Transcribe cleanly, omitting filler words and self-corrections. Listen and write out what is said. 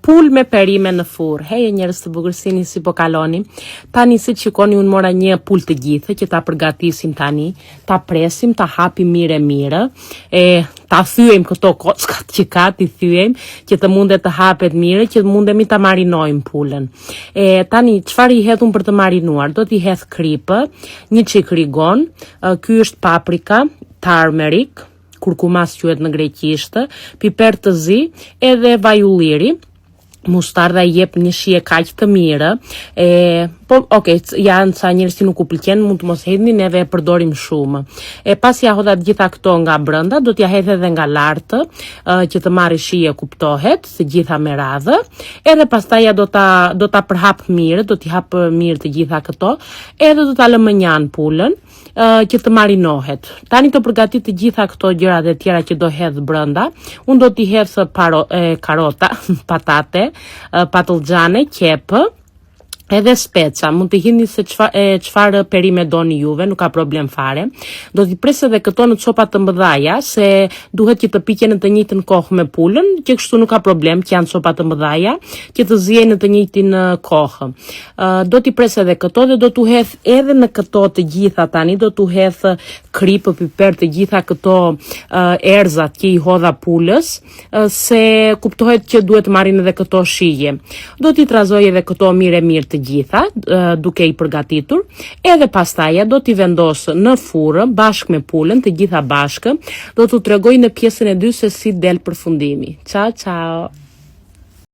Pul me perime në furrë. Heje njerëz të bukur, si po kaloni. Tani si shikoni unë mora një pul të gjithë që ta përgatisim tani, ta presim, ta hapim mire, ta thyejm këto kockat që ka, ti thyejm që të mundet të hapet mire, që mundemi ta marinojmë pulën. Tani çfarë i hedh unë për të marinuar? Do t'i hedh kripë, një çik rigon, ky është paprika, turmeric, kurkumas quhet në greqisht, piper të zi, edhe vaj ulliri. Mustarda i jep një shije kaq të mirë. Janë ca njerëz që nuk u pëlqen, mund të mos hedhni, neve e përdorim shumë. Pasi ja hodha të gjitha këto nga brenda, do t'ja hedh edhe nga lartë, që të marrë shije, kuptohet, të gjitha me radhë. Edhe pastaj do ta përhap mirë, do t'i hap mirë të gjitha këto, edhe do ta lë më njan pulën. Që të marinohet. Tani të përgatit të gjitha këto gjërat e tjera që do hedh brenda. Unë do t'i hedh karota, patate, patullxhane, qepë, edhe speca. Mund të hini se çfarë perime doni juve, nuk ka problem fare. Do t'i pres edhe këto në copa të mëdhaja, se duhet që të piqen në të njëjtën kohë me pulën, që kështu nuk ka problem, që janë copa të mëdhaja, që të zihen në të njëjtin kohë. Do t'i pres edhe këto dhe do t'u hedh edhe në këto të gjitha tani, do t'u hedh kripë, piper, të gjitha këto erzat që i hodha pulës, se kuptohet që duhet marrin edhe këto shije. Do t'i trazoj edhe këto mirë të gjitha, duke i përgatitur, edhe pastaja do t'i vendosë në furrë bashkë me pulën, të gjitha bashkë, do t'u tregoj në pjesën e 2 se si del përfundimi. Ciao, ciao!